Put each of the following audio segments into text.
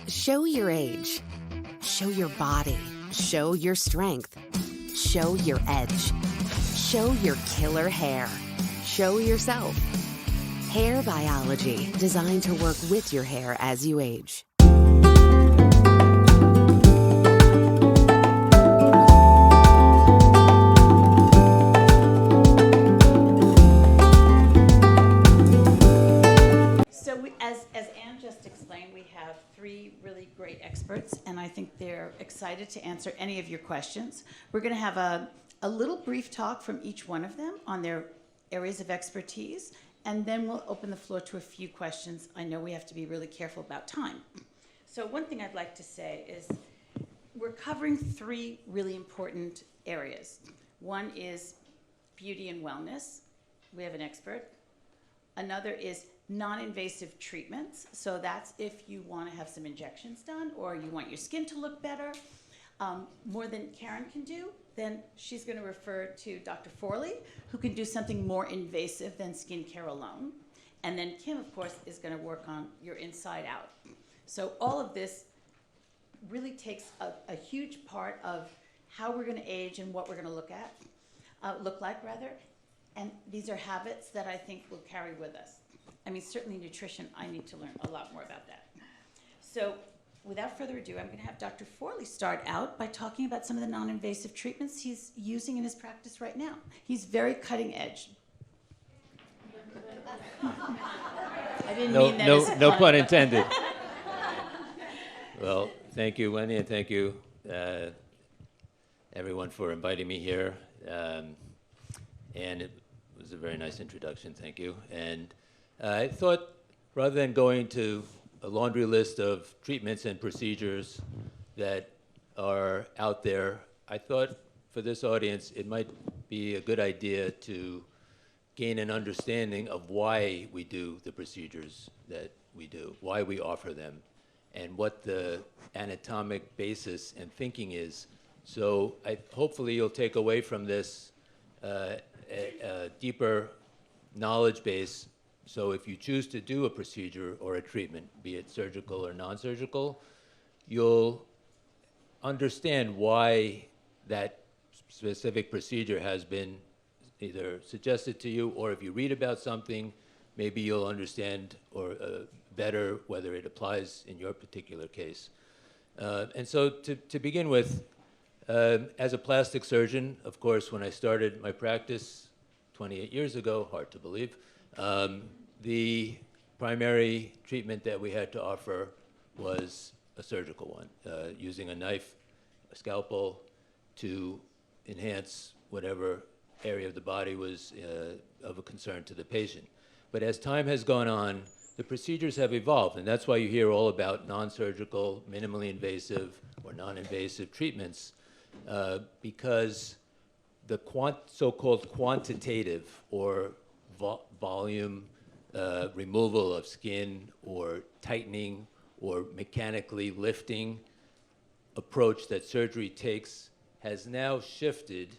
Show your age. Show your body. Show your strength. Show your edge. Show your killer hair. Show yourself. Hair biology, designed to work with your hair as you age. As Anne just explained, we have three really great experts, and I think they're excited to answer any of your questions. We're going to have a little brief talk from each one of them on their areas of expertise, and then we'll open the floor to a few questions. I know we have to be really careful about time. So one thing I'd like to say is we're covering three really important areas. One is beauty and wellness. We have an expert. Another is non-invasive treatments. So that's if you want to have some injections done or you want your skin to look better, more than Karen can do, then she's going to refer to Dr. Forley, who can do something more invasive than skincare alone. And then Kim, of course, is going to work on your inside out. So all of this really takes a huge part of how we're going to age and what we're going to look like. And these are habits that I think will carry with us. I mean, certainly nutrition, I need to learn a lot more about that. So without further ado, I'm going to have Dr. Forley start out by talking about some of the non-invasive treatments he's using in his practice right now. He's very cutting edge. I didn't mean that as a no pun, pun intended. Well, thank you, Wendy, and thank you, everyone, for inviting me here. And it was a very nice introduction, thank you. And I thought, rather than going to a laundry list of treatments and procedures that are out there, I thought for this audience it might be a good idea to gain an understanding of why we do the procedures that we do, why we offer them, and what the anatomic basis and thinking is. So hopefully you'll take away from this a deeper knowledge base. So if you choose to do a procedure or a treatment, be it surgical or non-surgical, you'll understand why that specific procedure has been either suggested to you, or if you read about something, maybe you'll understand or better whether it applies in your particular case. And so to begin with, as a plastic surgeon, of course, when I started my practice 28 years ago, hard to believe, the primary treatment that we had to offer was a surgical one, using a knife, a scalpel, to enhance whatever area of the body was of a concern to the patient. But as time has gone on, the procedures have evolved, and that's why you hear all about non-surgical, minimally invasive, or non-invasive treatments, because the so-called quantitative or volume removal of skin or tightening or mechanically lifting approach that surgery takes has now shifted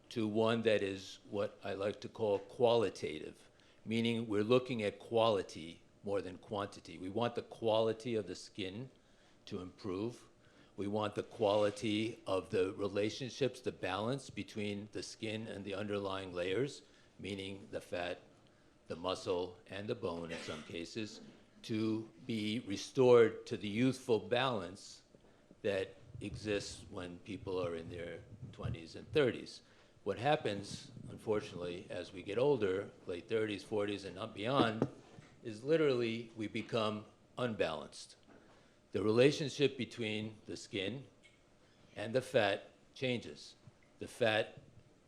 to one that is what I like to call qualitative, meaning we're looking at quality more than quantity. We want the quality of the skin to improve. We want the quality of the relationships, the balance between the skin and the underlying layers, meaning the fat, the muscle, and the bone in some cases, to be restored to the youthful balance that exists when people are in their 20s and 30s. What happens, unfortunately, as we get older, late 30s, 40s, and up beyond, is literally we become unbalanced. The relationship between the skin and the fat changes. The fat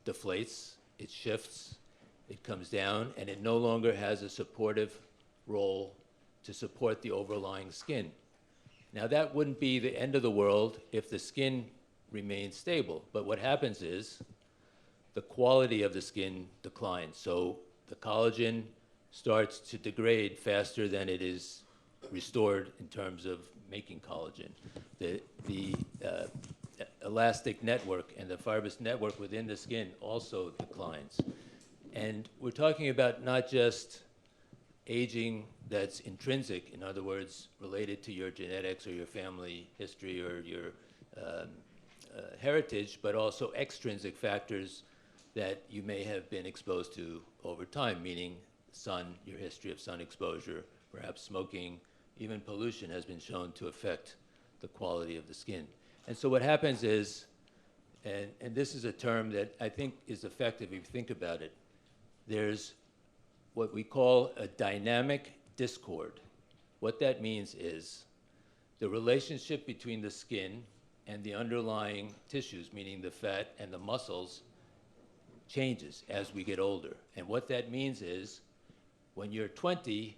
deflates, it shifts, it comes down, and it no longer has a supportive role to support the overlying skin. Now, that wouldn't be the end of the world if the skin remained stable, but what happens is the quality of the skin declines. So the collagen starts to degrade faster than it is restored in terms of making collagen. The elastic network and the fibrous network within the skin also declines. And we're talking about not just aging that's intrinsic, in other words, related to your genetics or your family history or your heritage, but also extrinsic factors that you may have been exposed to over time, meaning sun, your history of sun exposure, perhaps smoking, even pollution has been shown to affect the quality of the skin. And so what happens is, and this is a term that I think is effective if you think about it, there's what we call a dynamic discord. What that means is the relationship between the skin and the underlying tissues, meaning the fat and the muscles, changes as we get older. And what that means is when you're 20,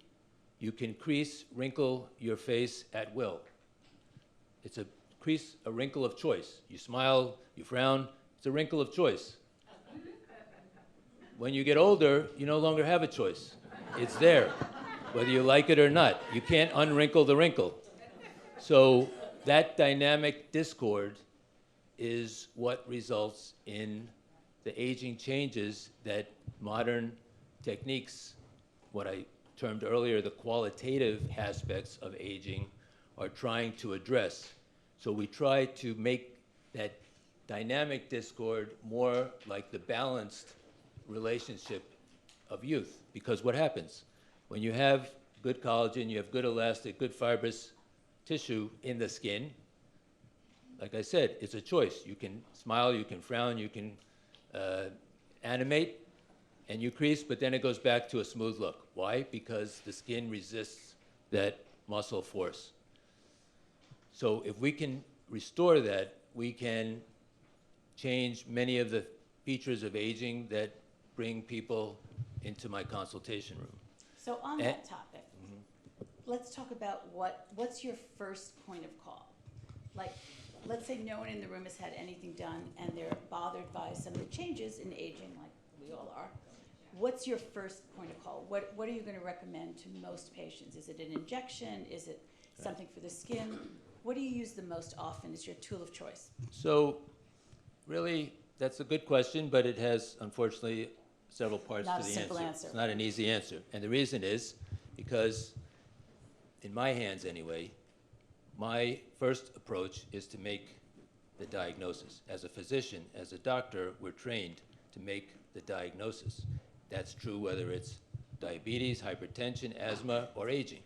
you can crease, wrinkle your face at will. It's a crease, a wrinkle of choice. You smile, you frown, it's a wrinkle of choice. When you get older, you no longer have a choice. It's there, whether you like it or not. You can't unwrinkle the wrinkle. So that dynamic discord is what results in the aging changes that modern techniques, what I termed earlier, the qualitative aspects of aging, are trying to address. So we try to make that dynamic discord more like the balanced relationship of youth. Because what happens? When you have good collagen, you have good elastic, good fibrous tissue in the skin, like I said, it's a choice. You can smile, you can frown, you can animate, and you crease, but then it goes back to a smooth look. Why? Because the skin resists that muscle force. So if we can restore that, we can change many of the features of aging that bring people into my consultation room. So on that topic, let's talk about what's your first point of call? Like, let's say no one in the room has had anything done and they're bothered by some of the changes in aging, like we all are. What's your first point of call? What are you going to recommend to most patients? Is it an injection? Is it something for the skin? What do you use the most often as your tool of choice? So really, that's a good question, but it has, unfortunately, several parts Not to the a simple answer. It's not an easy answer. And the reason is because, in my hands anyway, my first approach is to make the diagnosis. As a physician, as a doctor, we're trained to make the diagnosis. That's true whether it's diabetes, hypertension, asthma, or aging,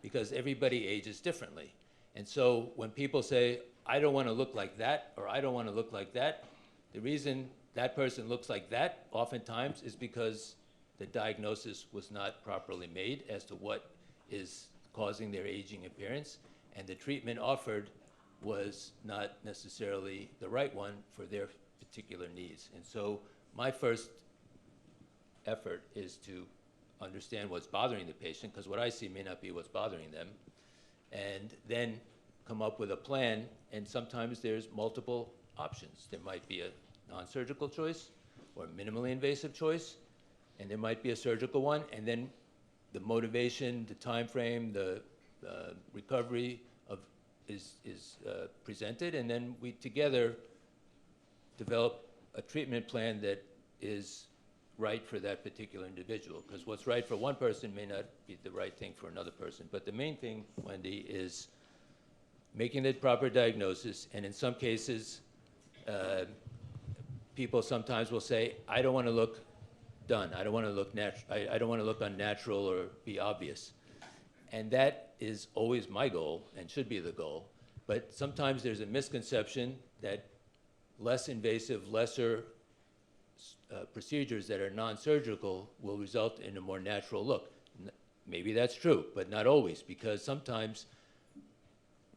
because everybody ages differently. And so when people say, I don't want to look like that, or I don't want to look like that, the reason that person looks like that oftentimes is because the diagnosis was not properly made as to what is causing their aging appearance, and the treatment offered was not necessarily the right one for their particular needs. And so my first effort is to understand what's bothering the patient, because what I see may not be what's bothering them, and then come up with a plan. And sometimes there's multiple options. There might be a non-surgical choice or a minimally invasive choice, and there might be a surgical one, and then the motivation, the time frame, the recovery is presented, and then we together develop a treatment plan that is right for that particular individual, because what's right for one person may not be the right thing for another person. But the main thing, Wendy, is making the proper diagnosis, and in some cases, people sometimes will say, I don't want to look done. I don't want to look I don't want to look unnatural or be obvious. And that is always my goal and should be the goal. But sometimes there's a misconception that less invasive, lesser procedures that are non-surgical will result in a more natural look. Maybe that's true, but not always, because sometimes,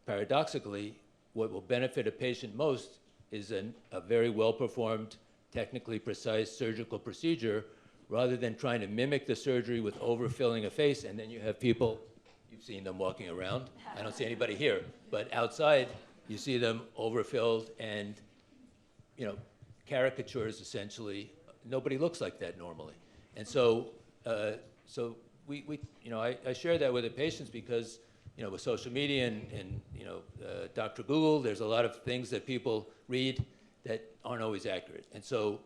paradoxically, what will benefit a patient most is a very well-performed, technically precise surgical procedure, rather than trying to mimic the surgery with overfilling a face, and then you have people, you've seen them walking around. I don't see anybody here, but outside, you see them overfilled and, caricatures essentially. Nobody looks like that normally. And so, I share that with the patients because, with social media and Dr. Google, there's a lot of things that people read that aren't always accurate. And so,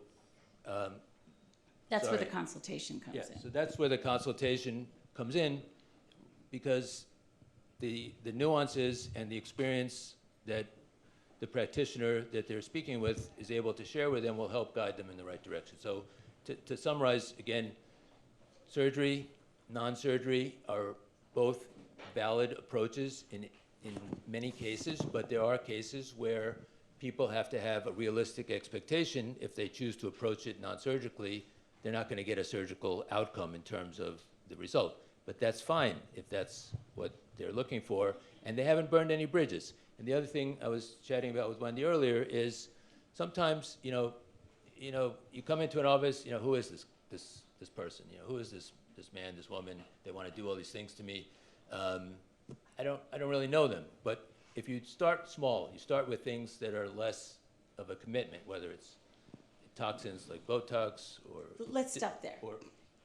that's where the consultation comes in. So that's where the consultation comes in because the nuances and the experience that the practitioner that they're speaking with is able to share with them will help guide them in the right direction. So to summarize, again, surgery, non-surgery are both valid approaches in many cases, but there are cases where people have to have a realistic expectation. If they choose to approach it non-surgically, they're not going to get a surgical outcome in terms of the result. But that's fine if that's what they're looking for, and they haven't burned any bridges. And the other thing I was chatting about with Wendy earlier is sometimes, you come into an office, who is this person? Who is this man, this woman? They want to do all these things to me. I don't really know them, but if you start small, you start with things that are less of a commitment, whether it's toxins like Botox or... Let's stop there.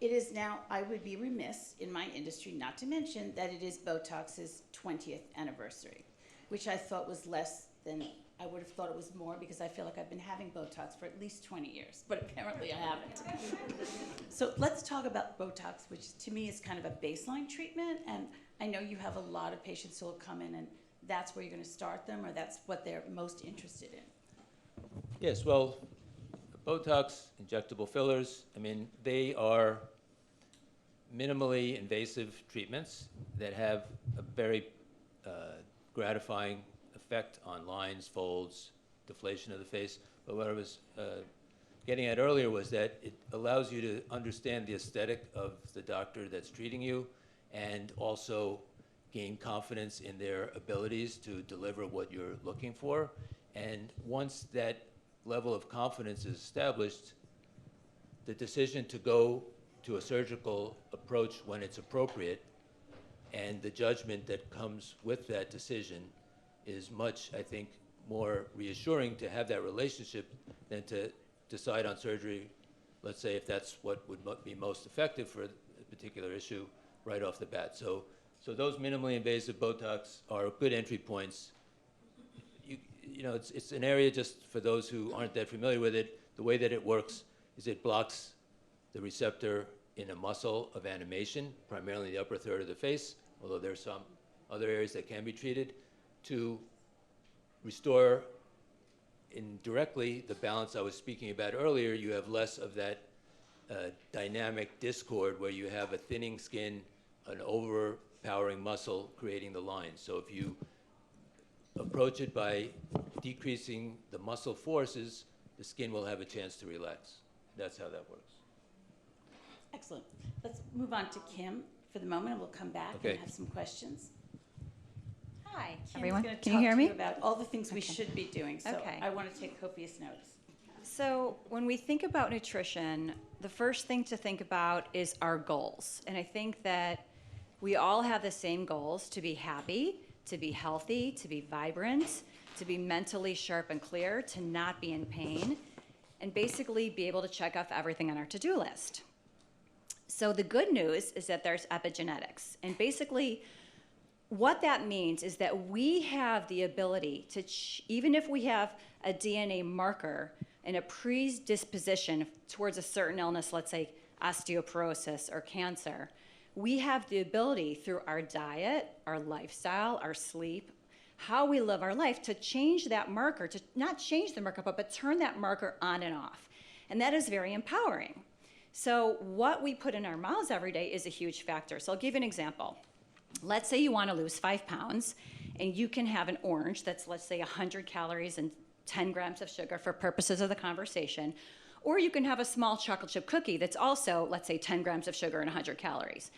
It is now, I would be remiss in my industry not to mention that it is Botox's 20th anniversary, which I thought was less than, I would have thought it was more because I feel like I've been having Botox for at least 20 years, but apparently I haven't. So let's talk about Botox, which to me is kind of a baseline treatment, and I know you have a lot of patients who will come in and that's where you're going to start them, or that's what they're most interested in. Yes, well, Botox, injectable fillers, they are minimally invasive treatments that have a very gratifying effect on lines, folds, deflation of the face. But what I was getting at earlier was that it allows you to understand the aesthetic of the doctor that's treating you and also gain confidence in their abilities to deliver what you're looking for. And once that level of confidence is established, the decision to go to a surgical approach when it's appropriate and the judgment that comes with that decision is much, I think, more reassuring to have that relationship than to decide on surgery, let's say if that's what would be most effective for a particular issue right off the bat. So those minimally invasive Botox are good entry points. It's an area, just for those who aren't that familiar with it, the way that it works is it blocks the receptor in a muscle of animation, primarily the upper third of the face, although there's some other areas that can be treated, to restore indirectly the balance I was speaking about earlier. You have less of that dynamic discord where you have a thinning skin, an overpowering muscle creating the lines. So if you approach it by decreasing the muscle forces, the skin will have a chance to relax. That's how that works. Excellent. Let's move on to Kim for the moment, and we'll come back and have some questions. Hi, Kim everyone. is going to Can talk you hear to me? you about all the things we should be doing, so Okay. I want to take copious notes. So when we think about nutrition, the first thing to think about is our goals. And I think that we all have the same goals: to be happy, to be healthy, to be vibrant, to be mentally sharp and clear, to not be in pain, and basically be able to check off everything on our to-do list. So the good news is that there's epigenetics. And basically what that means is that we have the ability to, even if we have a DNA marker and a predisposition towards a certain illness, let's say osteoporosis or cancer, we have the ability through our diet, our lifestyle, our sleep, how we live our life to change that marker, to not change the marker, but turn that marker on and off. And that is very empowering. So what we put in our mouths every day is a huge factor. So I'll give you an example. Let's say you want to lose 5 pounds, and you can have an orange that's, let's say, 100 calories and 10 grams of sugar for purposes of the conversation. Or you can have a small chocolate chip cookie that's also, let's say, 10 grams of sugar and 100 calories.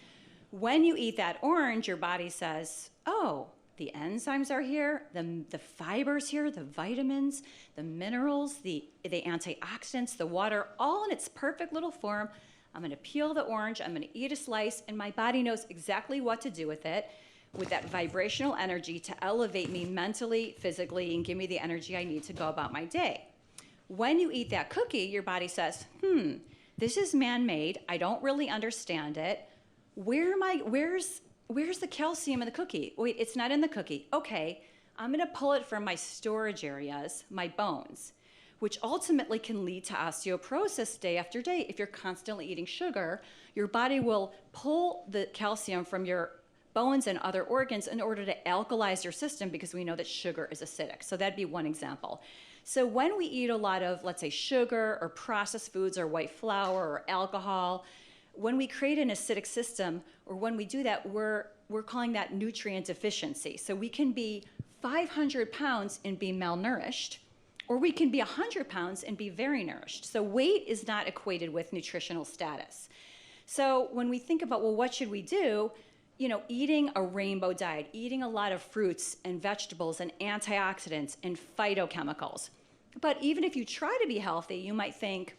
When you eat that orange, your body says, oh, the enzymes are here, the fibers here, the vitamins, the minerals, the antioxidants, the water, all in its perfect little form. I'm going to peel the orange, I'm going to eat a slice, and my body knows exactly what to do with it, with that vibrational energy to elevate me mentally, physically, and give me the energy I need to go about my day. When you eat that cookie, your body says, this is man-made, I don't really understand it. Where's the calcium in the cookie? Wait, it's not in the cookie. Okay, I'm going to pull it from my storage areas, my bones. which ultimately can lead to osteoporosis day after day. If you're constantly eating sugar, your body will pull the calcium from your bones and other organs in order to alkalize your system, because we know that sugar is acidic. So that'd be one example. So when we eat a lot of, let's say, sugar or processed foods or white flour or alcohol, when we create an acidic system, or when we do that, we're calling that nutrient deficiency. So we can be 500 pounds and be malnourished, or we can be 100 pounds and be very nourished. So weight is not equated with nutritional status. So when we think about, well, what should we do? Eating a rainbow diet, eating a lot of fruits and vegetables and antioxidants and phytochemicals. But even if you try to be healthy, you might think,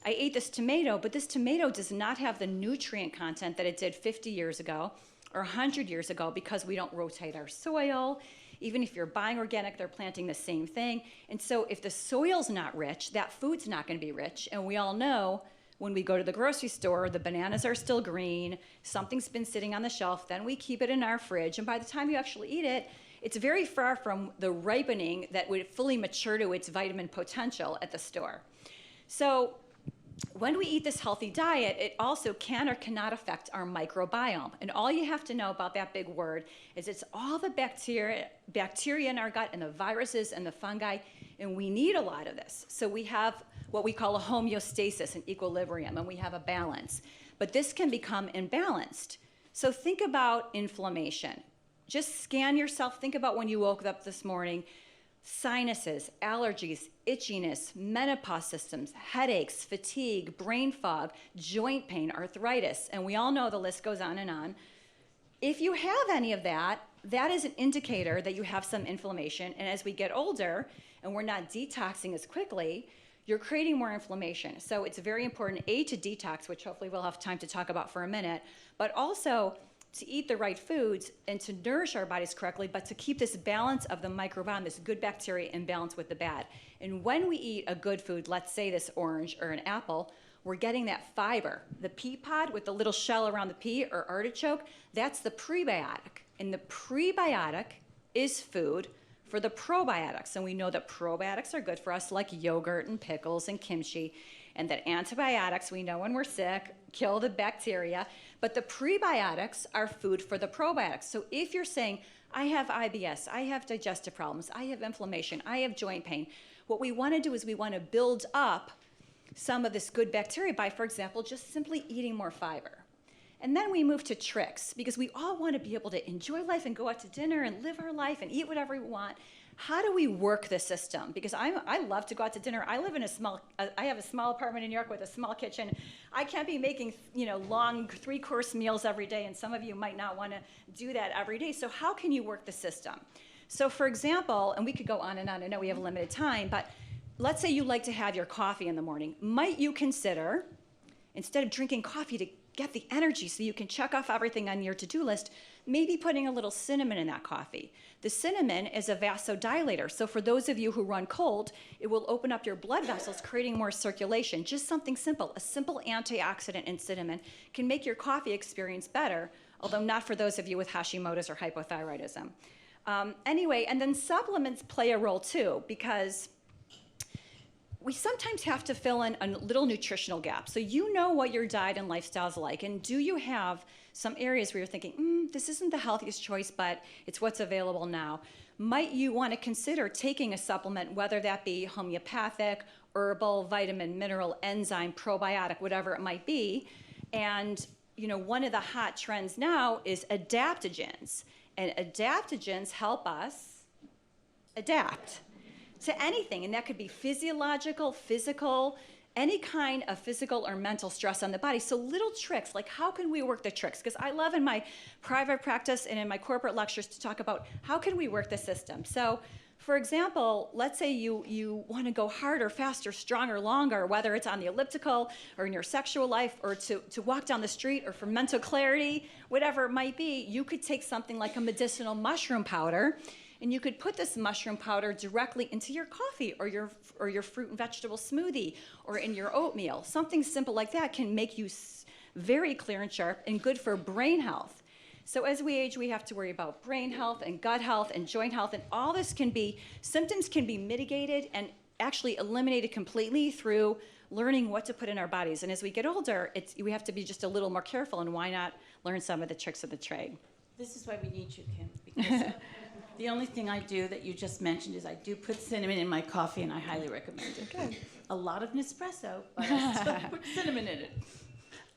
I ate this tomato, but this tomato does not have the nutrient content that it did 50 years ago or 100 years ago, because we don't rotate our soil. Even if you're buying organic, they're planting the same thing. And so if the soil's not rich, that food's not going to be rich. And we all know when we go to the grocery store, the bananas are still green, something's been sitting on the shelf, then we keep it in our fridge, and by the time you actually eat it, it's very far from the ripening that would fully mature to its vitamin potential at the store. So when we eat this healthy diet, it also can or cannot affect our microbiome. And all you have to know about that big word is it's all the bacteria in our gut and the viruses and the fungi, and we need a lot of this. So we have what we call a homeostasis, an equilibrium, and we have a balance. But this can become imbalanced. So think about inflammation. Just scan yourself. Think about when you woke up this morning. Sinuses, allergies, itchiness, menopause symptoms, headaches, fatigue, brain fog, joint pain, arthritis, and we all know the list goes on and on. If you have any of that, that is an indicator that you have some inflammation, and as we get older and we're not detoxing as quickly, you're creating more inflammation. So it's very important, A, to detox, which hopefully we'll have time to talk about for a minute, but also to eat the right foods and to nourish our bodies correctly, but to keep this balance of the microbiome, this good bacteria in balance with the bad. And when we eat a good food, let's say this orange or an apple, we're getting that fiber. The pea pod with the little shell around the pea, or artichoke, that's the prebiotic. And the prebiotic is food for the probiotics. And we know that probiotics are good for us, like yogurt and pickles and kimchi, and that antibiotics, we know when we're sick, kill the bacteria, but the prebiotics are food for the probiotics. So if you're saying, I have IBS, I have digestive problems, I have inflammation, I have joint pain, what we want to do is we want to build up some of this good bacteria by, for example, just simply eating more fiber. And then we move to tricks, because we all want to be able to enjoy life and go out to dinner and live our life and eat whatever we want. How do we work the system? Because I love to go out to dinner. I live in I have a small apartment in New York with a small kitchen. I can't be making, long 3-course meals every day, and some of you might not want to do that every day. So how can you work the system? So for example, and we could go on and on, I know we have a limited time, but let's say you like to have your coffee in the morning. Might you consider, instead of drinking coffee to get the energy so you can check off everything on your to-do list, maybe putting a little cinnamon in that coffee. The cinnamon is a vasodilator. So for those of you who run cold, it will open up your blood vessels, creating more circulation. Just something simple. A simple antioxidant in cinnamon can make your coffee experience better, although not for those of you with Hashimoto's or hypothyroidism. Anyway, and then supplements play a role too, because we sometimes have to fill in a little nutritional gap. So you know what your diet and lifestyle is like, and do you have some areas where you're thinking, this isn't the healthiest choice, but it's what's available now? Might you want to consider taking a supplement, whether that be homeopathic, herbal, vitamin, mineral, enzyme, probiotic, whatever it might be? And one of the hot trends now is adaptogens, and adaptogens help us adapt to anything, and that could be physiological, physical, any kind of physical or mental stress on the body. So little tricks, like how can we work the tricks? Because I love in my private practice and in my corporate lectures to talk about how can we work the system. So for example, let's say you want to go harder, faster, stronger, longer, whether it's on the elliptical or in your sexual life or to walk down the street or for mental clarity, whatever it might be, you could take something like a medicinal mushroom powder, and you could put this mushroom powder directly into your coffee or your fruit and vegetable smoothie or in your oatmeal. Something simple like that can make you very clear and sharp and good for brain health. So as we age, we have to worry about brain health and gut health and joint health, and all this symptoms can be mitigated, and actually eliminated completely through learning what to put in our bodies. And as we get older, we have to be just a little more careful, and why not learn some of the tricks of the trade? This is why we need you, Kim, because the only thing I do that you just mentioned is I do put cinnamon in my coffee, and I highly recommend it. Good. A lot of Nespresso, but I still put cinnamon in it.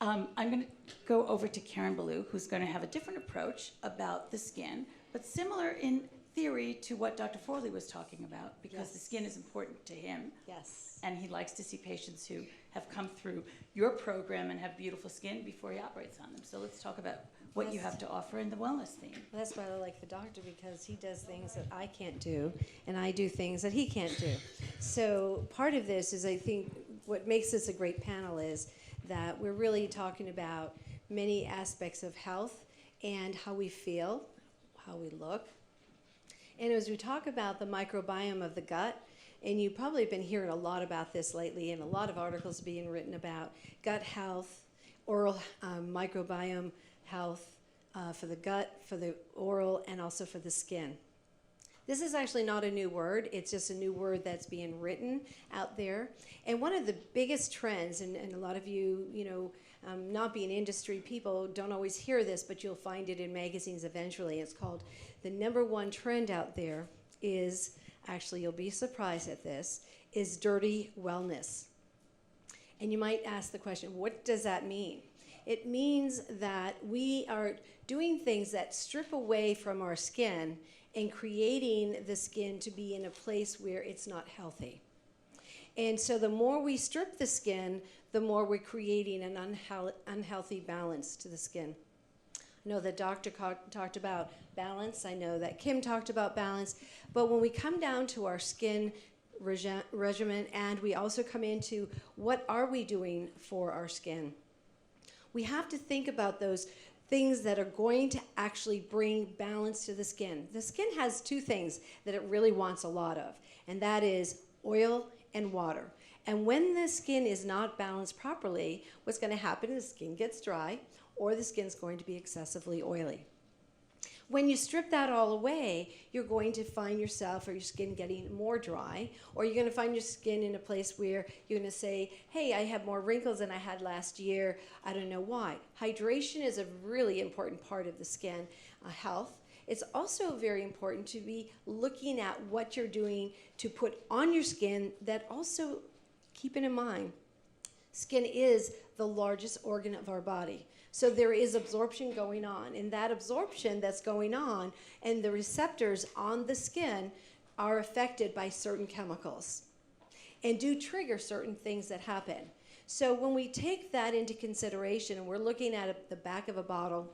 I'm going to go over to Karen Ballou, who's going to have a different approach about the skin, but similar in theory to what Dr. Forley was talking about, because the skin is important to him. Yes. And he likes to see patients who have come through your program and have beautiful skin before he operates on them. So let's talk about what you have to offer in the wellness theme. Well, that's why I like the doctor, because he does things that I can't do, and I do things that he can't do. So part of this is, I think, what makes this a great panel is that we're really talking about many aspects of health and how we feel, how we look. And as we talk about the microbiome of the gut, and you've probably been hearing a lot about this lately, and a lot of articles being written about gut health, oral microbiome health for the gut, for the oral, and also for the skin. This is actually not a new word. It's just a new word that's being written out there. And one of the biggest trends, and a lot of you, not being industry people, don't always hear this, but you'll find it in magazines eventually. It's called the #1 trend out there is, actually you'll be surprised at this, is dirty wellness. And you might ask the question, what does that mean? It means that we are doing things that strip away from our skin and creating the skin to be in a place where it's not healthy. And so the more we strip the skin, the more we're creating an unhealthy balance to the skin. I know the doctor talked about balance. I know that Kim talked about balance. But when we come down to our skin regimen, and we also come into what are we doing for our skin, we have to think about those things that are going to actually bring balance to the skin. The skin has two things that it really wants a lot of, and that is oil and water. And when the skin is not balanced properly, what's going to happen is the skin gets dry, or the skin's going to be excessively oily. When you strip that all away, you're going to find yourself or your skin getting more dry, or you're going to find your skin in a place where you're going to say, hey, I have more wrinkles than I had last year. I don't know why. Hydration is a really important part of the skin health. It's also very important to be looking at what you're doing to put on your skin, that also keeping in mind, skin is the largest organ of our body. So there is absorption going on, and that absorption that's going on and the receptors on the skin are affected by certain chemicals and do trigger certain things that happen. So when we take that into consideration and we're looking at the back of a bottle,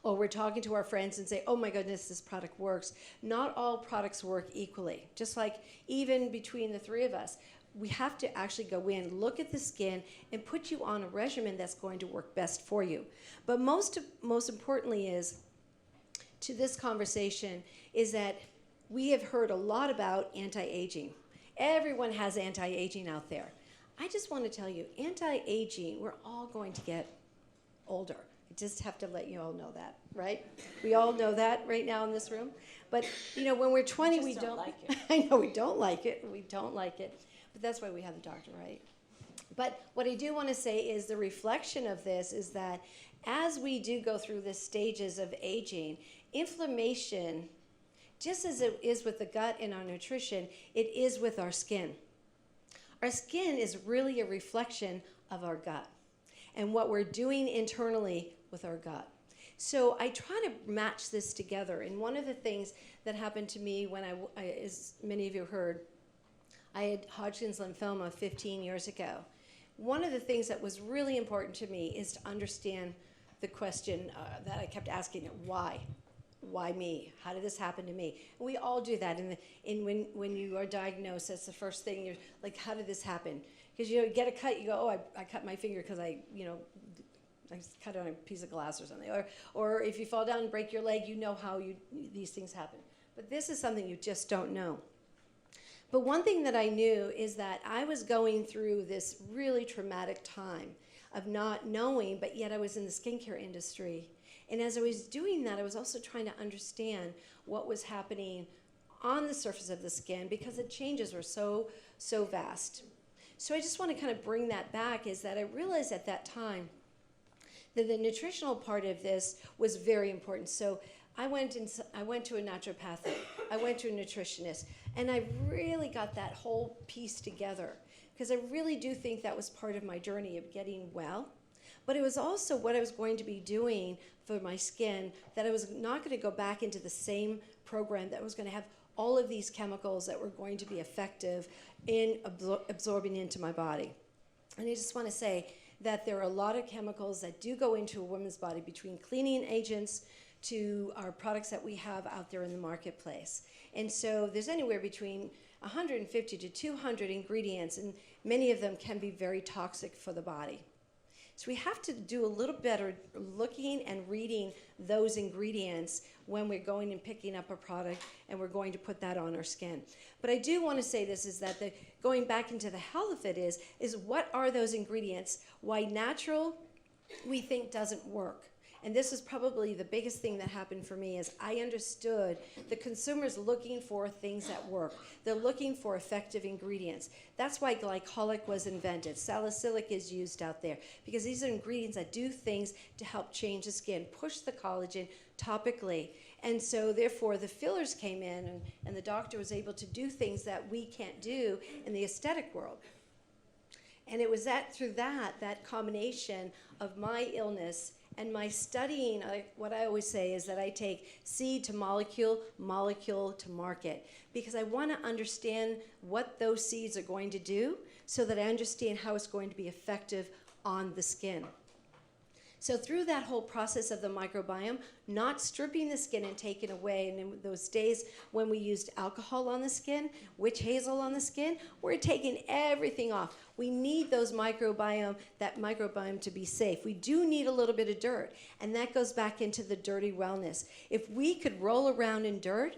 or we're talking to our friends and say, oh my goodness, this product works, not all products work equally. Just like even between the three of us, we have to actually go in, look at the skin, and put you on a regimen that's going to work best for you. But most importantly is, to this conversation, is that we have heard a lot about anti-aging. Everyone has anti-aging out there. I just want to tell you, anti-aging, we're all going to get older. I just have to let you all know that, right? We all know that right now in this room. But, when we're 20, we don't like it. I know we don't like it. We don't like it. But that's why we have the doctor, right? But what I do want to say is the reflection of this is that as we do go through the stages of aging, inflammation, just as it is with the gut and our nutrition, it is with our skin. Our skin is really a reflection of our gut and what we're doing internally with our gut. So I try to match this together. And one of the things that happened to me when I as many of you heard, I had Hodgkin's lymphoma 15 years ago. One of the things that was really important to me is to understand the question that I kept asking, why? Why me? How did this happen to me? And we all do that. When you are diagnosed, that's the first thing you're like, how did this happen? Because you get a cut, you go, oh, I cut my finger because I cut it on a piece of glass or something. Or if you fall down and break your leg, you know how these things happen. But this is something you just don't know. But one thing that I knew is that I was going through this really traumatic time of not knowing, but yet I was in the skincare industry. And as I was doing that, I was also trying to understand what was happening on the surface of the skin because the changes were so vast. So I just want to kind of bring that back, is that I realized at that time that the nutritional part of this was very important. So I went to a naturopathic, I went to a nutritionist, and I really got that whole piece together, because I really do think that was part of my journey of getting well. But it was also what I was going to be doing for my skin, that I was not going to go back into the same program that was going to have all of these chemicals that were going to be effective in absorbing into my body. And I just want to say that there are a lot of chemicals that do go into a woman's body, between cleaning agents to our products that we have out there in the marketplace. And so there's anywhere between 150 to 200 ingredients, and many of them can be very toxic for the body. So we have to do a little better looking and reading those ingredients when we're going and picking up a product and we're going to put that on our skin. But I do want to say this, is that going back into the health of it is what are those ingredients? Why natural we think doesn't work. And this is probably the biggest thing that happened for me, is I understood the consumer's looking for things that work. They're looking for effective ingredients. That's why glycolic was invented. Salicylic is used out there, because these are ingredients that do things to help change the skin, push the collagen topically. And so therefore the fillers came in, and the doctor was able to do things that we can't do in the aesthetic world. And it was through that combination of my illness and my studying, what I always say is that I take seed to molecule, molecule to market, because I want to understand what those seeds are going to do, so that I understand how it's going to be effective on the skin. So through that whole process of the microbiome, not stripping the skin and taking away, and in those days when we used alcohol on the skin, witch hazel on the skin, we're taking everything off. We need that microbiome to be safe. We do need a little bit of dirt, and that goes back into the dirty wellness. If we could roll around in dirt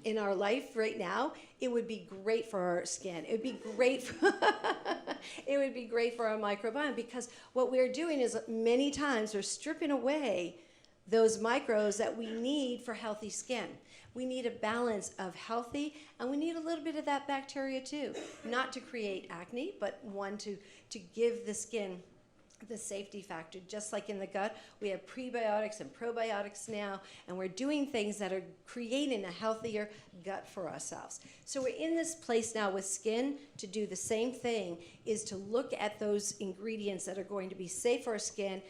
in our life right now, it would be great for our skin. It would be great for it would be great for our microbiome, because what we're doing is many times we're stripping away those microbes that we need for healthy skin. We need a balance of healthy, and we need a little bit of that bacteria too, not to create acne, but one to give the skin the safety factor. Just like in the gut, we have prebiotics and probiotics now, and we're doing things that are creating a healthier gut for ourselves. So we're in this place now with skin to do the same thing, is to look at those ingredients that are going to be safe for our skin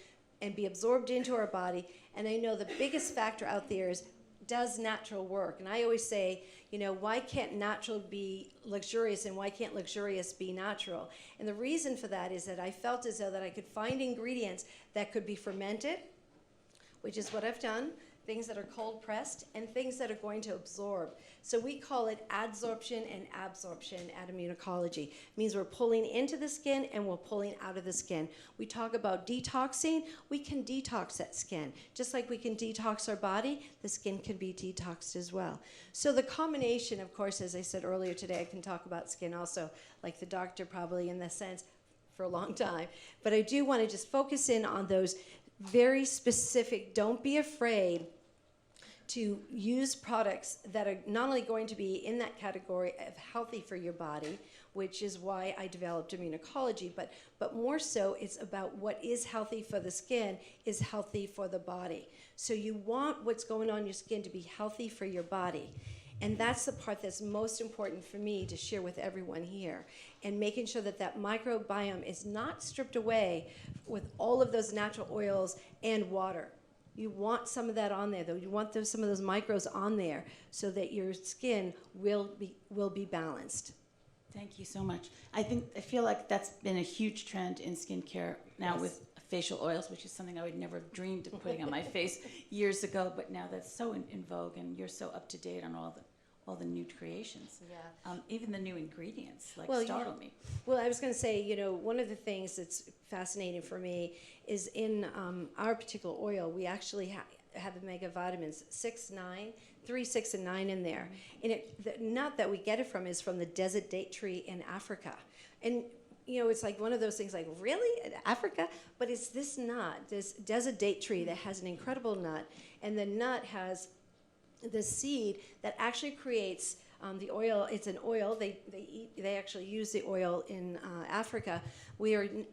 and be absorbed into our body. And I know the biggest factor out there is, does natural work? And I always say, why can't natural be luxurious, and why can't luxurious be natural? And the reason for that is that I felt as though that I could find ingredients that could be fermented, which is what I've done, things that are cold pressed, and things that are going to absorb. So we call it adsorption and absorption at Immunocologie. It means we're pulling into the skin and we're pulling out of the skin. We talk about detoxing. We can detox that skin. Just like we can detox our body, the skin can be detoxed as well. So the combination, of course, as I said earlier today, I can talk about skin also, like the doctor probably in the sense, for a long time. But I do want to just focus in on those very specific, don't be afraid to use products that are not only going to be in that category of healthy for your body, which is why I developed Immunocologie, but more so it's about what is healthy for the skin is healthy for the body. So you want what's going on in your skin to be healthy for your body. And that's the part that's most important for me to share with everyone here, and making sure that that microbiome is not stripped away with all of those natural oils and water. You want some of that on there, though. You want some of those microbes on there so that your skin will be balanced. Thank you so much. I feel like that's been a huge trend in skincare now, yes, with facial oils, which is something I would never have dreamed of putting on my face years ago, but now that's so in vogue, and you're so up to date on all the new creations. Yeah. Even the new ingredients startle me. Well, I was going to say, one of the things that's fascinating for me is in our particular oil, we actually have the mega vitamins 3, 6, and 9 in there. And the nut that we get it from is from the desert date tree in Africa. And it's like one of those things like, really? In Africa? But it's this nut, this desert date tree that has an incredible nut. And the nut has the seed that actually creates the oil. It's an oil. They actually use the oil in Africa.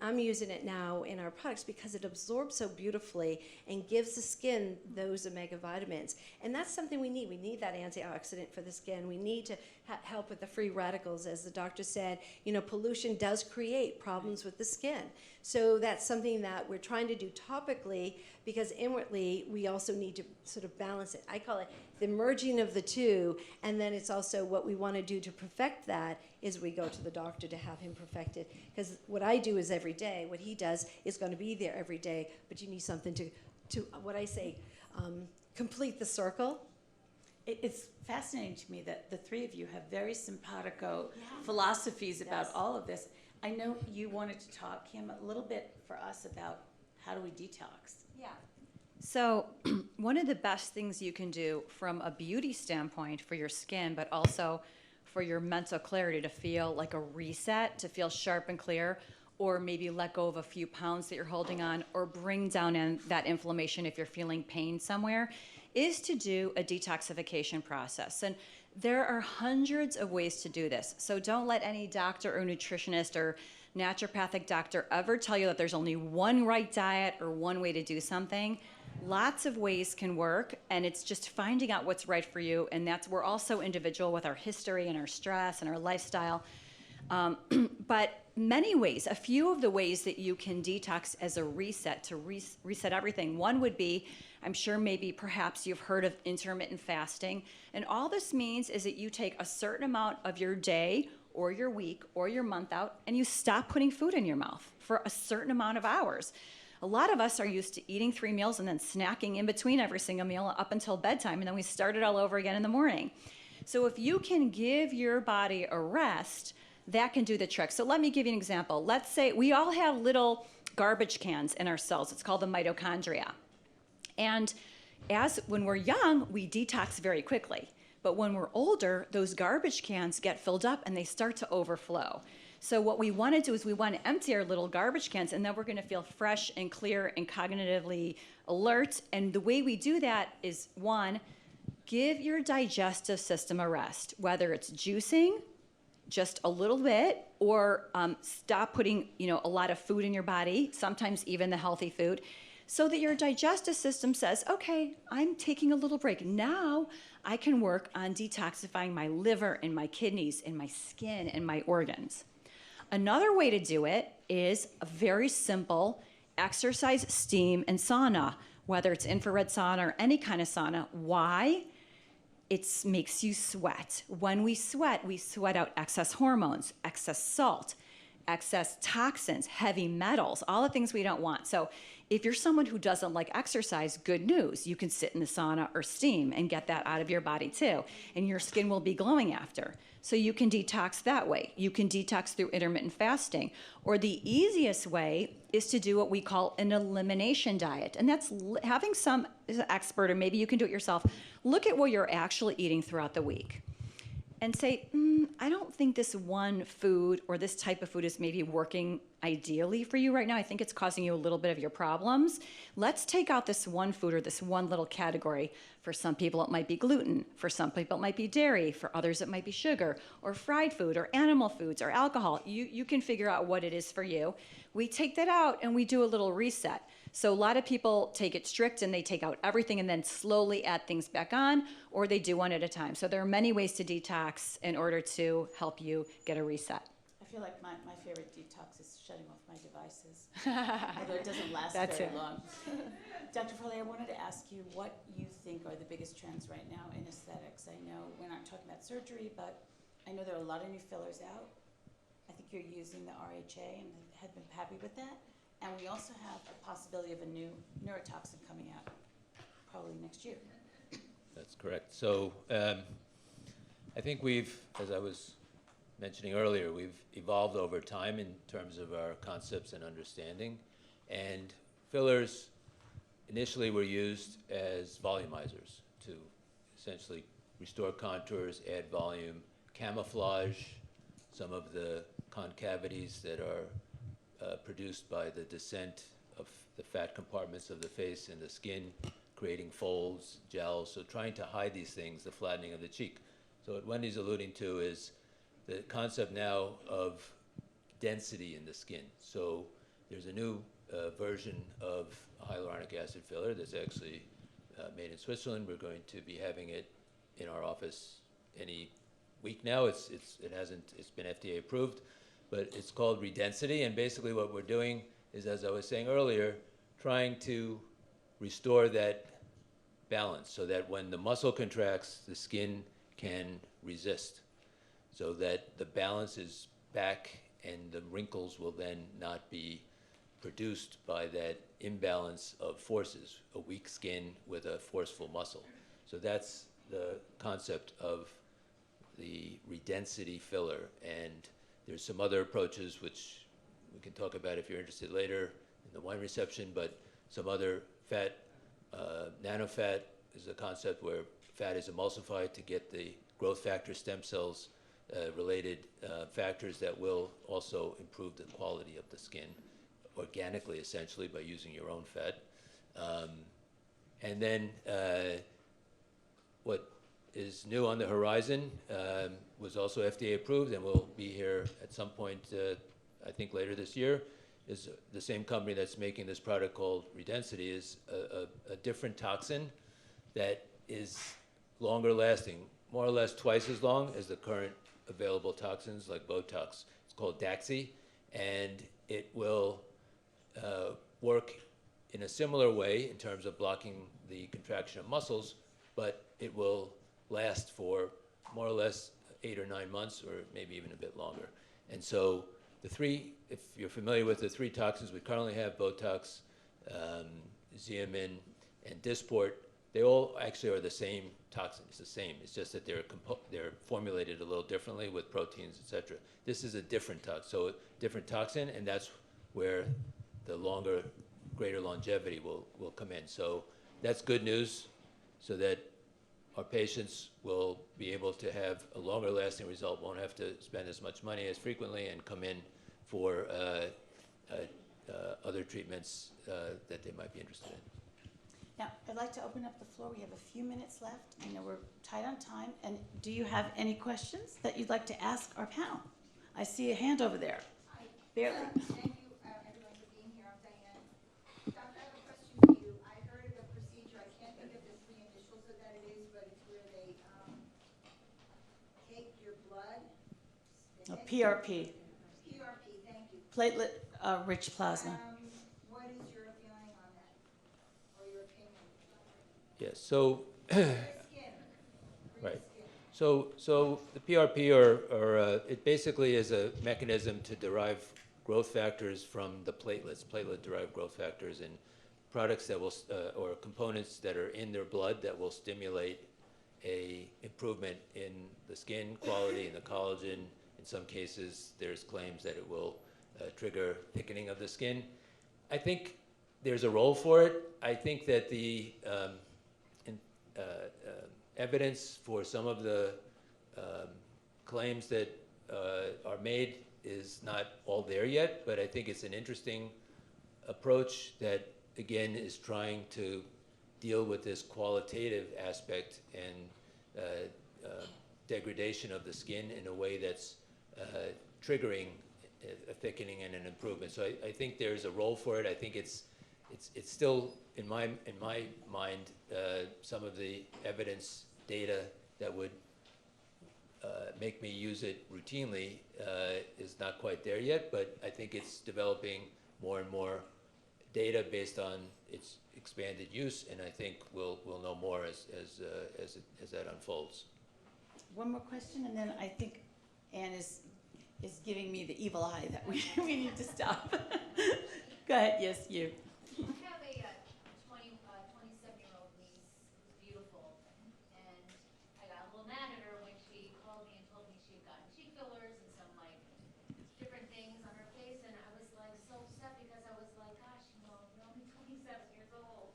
I'm using it now in our products because it absorbs so beautifully and gives the skin those omega vitamins. And that's something we need. We need that antioxidant for the skin. We need to help with the free radicals. As the doctor said, pollution does create problems with the skin. So that's something that we're trying to do topically, because inwardly we also need to sort of balance it. I call it the merging of the two, and then it's also what we want to do to perfect that is we go to the doctor to have him perfected. Because what I do is every day, what he does is going to be there every day, but you need something to what I say, complete the circle. It's fascinating to me that the three of you have very simpatico philosophies about all of this. I know you wanted to talk, Kim, a little bit for us about how do we detox. Yeah. So one of the best things you can do from a beauty standpoint for your skin, but also for your mental clarity, to feel like a reset, to feel sharp and clear, or maybe let go of a few pounds that you're holding on, or bring down that inflammation if you're feeling pain somewhere, is to do a detoxification process. And there are hundreds of ways to do this. So don't let any doctor or nutritionist or naturopathic doctor ever tell you that there's only one right diet or one way to do something. Lots of ways can work, and it's just finding out what's right for you. And we're also individual with our history and our stress and our lifestyle. But many ways, a few of the ways that you can detox as a reset, to reset everything. One would be, I'm sure maybe perhaps you've heard of intermittent fasting. And all this means is that you take a certain amount of your day or your week or your month out, and you stop putting food in your mouth for a certain amount of hours. A lot of us are used to eating 3 meals and then snacking in between every single meal up until bedtime, and then we start it all over again in the morning. So if you can give your body a rest, that can do the trick. So let me give you an example. Let's say we all have little garbage cans in our cells. It's called the mitochondria. And when we're young, we detox very quickly. But when we're older, those garbage cans get filled up and they start to overflow. So what we want to do is we want to empty our little garbage cans, and then we're going to feel fresh and clear and cognitively alert. And the way we do that is, one, give your digestive system a rest, whether it's juicing, just a little bit, or stop putting a lot of food in your body, sometimes even the healthy food, so that your digestive system says, okay, I'm taking a little break. Now I can work on detoxifying my liver and my kidneys and my skin and my organs. Another way to do it is a very simple exercise, steam, and sauna, whether it's infrared sauna or any kind of sauna. Why? It makes you sweat. When we sweat out excess hormones, excess salt, excess toxins, heavy metals, all the things we don't want. So if you're someone who doesn't like exercise, good news. You can sit in the sauna or steam and get that out of your body too. And your skin will be glowing after. So you can detox that way. You can detox through intermittent fasting. Or the easiest way is to do what we call an elimination diet. And that's having some expert, or maybe you can do it yourself, look at what you're actually eating throughout the week and say, I don't think this one food or this type of food is maybe working ideally for you right now. I think it's causing you a little bit of your problems. Let's take out this one food or this one little category. For some people, it might be gluten. For some people, it might be dairy. For others, it might be sugar or fried food or animal foods or alcohol. You can figure out what it is for you. We take that out and we do a little reset. So a lot of people take it strict and they take out everything and then slowly add things back on, or they do one at a time. So there are many ways to detox in order to help you get a reset. I feel like my favorite detox is shutting off my devices, although it doesn't last very long. Dr. Forley, I wanted to ask you what you think are the biggest trends right now in aesthetics. I know we're not talking about surgery, but I know there are a lot of new fillers out. I think you're using the RHA and have been happy with that. And we also have a possibility of a new neurotoxin coming out probably next year. That's correct. So I think as I was mentioning earlier, we've evolved over time in terms of our concepts and understanding. And fillers initially were used as volumizers to essentially restore contours, add volume, camouflage some of the concavities that are produced by the descent of the fat compartments of the face and the skin, creating folds, gels, so trying to hide these things, the flattening of the cheek. So what Wendy's alluding to is the concept now of density in the skin. So there's a new version of hyaluronic acid filler that's actually made in Switzerland. We're going to be having it in our office any week now. It's been FDA approved, but it's called Redensity. And basically what we're doing is, as I was saying earlier, trying to restore that balance so that when the muscle contracts, the skin can resist, so that the balance is back and the wrinkles will then not be produced by that imbalance of forces, a weak skin with a forceful muscle. So that's the concept of the Redensity filler. And there's some other approaches which we can talk about if you're interested later in the wine reception, but some other fat, nanofat is a concept where fat is emulsified to get the growth factor stem cells related factors that will also improve the quality of the skin organically, essentially, by using your own fat. And then what is new on the horizon was also FDA approved and will be here at some point, I think later this year, is the same company that's making this product called Redensity, is a different toxin that is longer lasting, more or less twice as long as the current available toxins like Botox. It's called Daxi, and it will work in a similar way in terms of blocking the contraction of muscles, but it will last for more or less 8 or 9 months, or maybe even a bit longer. And so the three, if you're familiar with the three toxins we currently have, Botox, Xeomin, and Dysport, they all actually are the same toxin. It's the same. It's just that they're formulated a little differently with proteins, et cetera. This is a different toxin, and that's where the longer, greater longevity will come in. So that's good news, so that our patients will be able to have a longer lasting result, won't have to spend as much money as frequently, and come in for other treatments that they might be interested in. Now, I'd like to open up the floor. We have a few minutes left. I know we're tight on time. And do you have any questions that you'd like to ask our panel? I see a hand over there. Hi. Barely. Thank you, everyone, for being here. I'm Diane. Doctor, I have a question for you. I heard of a procedure. I can't think of the three initials of that it is, but it's where they take your blood. A PRP, PRP, thank you. platelet-rich plasma. What is your feeling on that, or your opinion? Yes. So. For your skin. For your Right. skin. So the PRP, it basically is a mechanism to derive growth factors from the platelets, platelet-derived growth factors, and products that will, or components that are in their blood that will stimulate a improvement in the skin quality and the collagen. In some cases, there's claims that it will trigger thickening of the skin. I think there's a role for it. I think that the evidence for some of the claims that are made is not all there yet, but I think it's an interesting approach that, again, is trying to deal with this qualitative aspect and degradation of the skin in a way that's triggering a thickening and an improvement. So I think there's a role for it. I think it's still, in my mind, some of the evidence data that would make me use it routinely is not quite there yet, but I think it's developing more and more data based on its expanded use, and I think we'll know more as that unfolds. One more question, and then I think Anne is giving me the evil eye that we need to stop. Go ahead, yes, you. I have a 27-year-old niece who's beautiful, and I got a little mad at her when she called me and told me she had gotten cheek fillers and some different things on her face, and I was so upset because I was like, gosh, you're only 27 years old.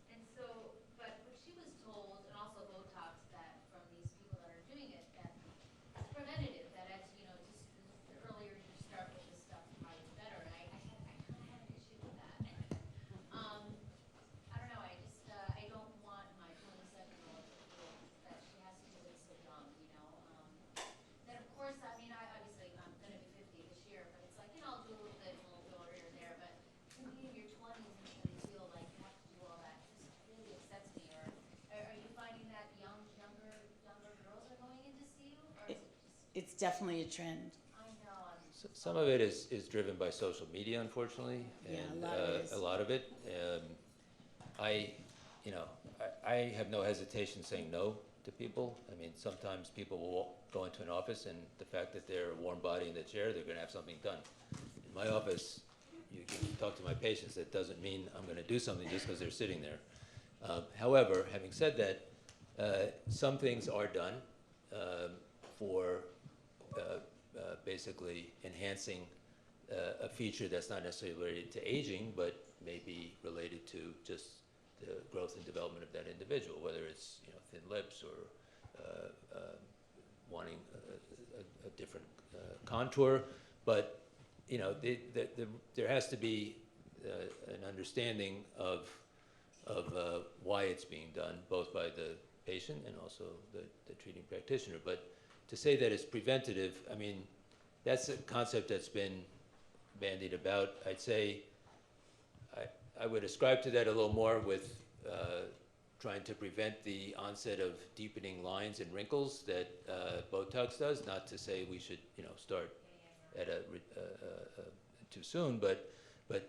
And so, but what she was told, and also Botox, that from these people that are doing it, that it's preventative, that as just the earlier you start with this stuff, probably the better. And I kind of had an issue with that. definitely a trend. I know, Some of it is driven by social media, unfortunately, Yeah, and a lot of it is. a lot of it. I have no hesitation saying no to people. I mean, sometimes people will go into an office, and the fact that they're a warm body in the chair, they're going to have something done. In my office, you can talk to my patients. That doesn't mean I'm going to do something just because they're sitting there. However, having said that, some things are done for basically enhancing a feature that's not necessarily related to aging, but may be related to just the growth and development of that individual, whether it's thin lips or wanting a different contour. But there has to be an understanding of why it's being done, both by the patient and also the treating practitioner. But to say that it's preventative, I mean, that's a concept that's been bandied about. I'd say I would ascribe to that a little more with trying to prevent the onset of deepening lines and wrinkles that Botox does. Not to say we should, start at too soon, but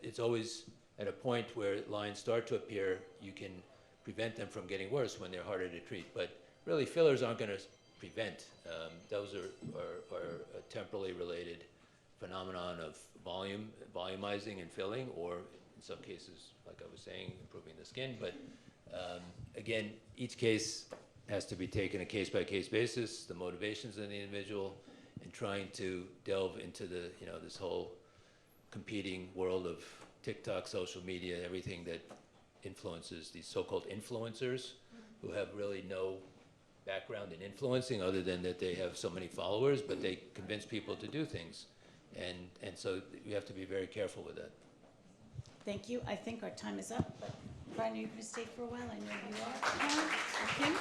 it's always at a point where lines start to appear. You can prevent them from getting worse when they're harder to treat. But really, fillers aren't going to prevent. Those are a temporally related phenomenon of volumizing and filling, or in some cases, like I was saying, improving the skin. But again, each case has to be taken a case-by-case basis, the motivations of the individual, and trying to delve into the this whole competing world of TikTok, social media, everything that influences these so-called influencers who have really no background in influencing other than that they have so many followers, but they convince people to do things. And so you have to be very careful with that. Thank you. I think our time is up, but Bryan, are you going to stay for a while? I know you are. Kim?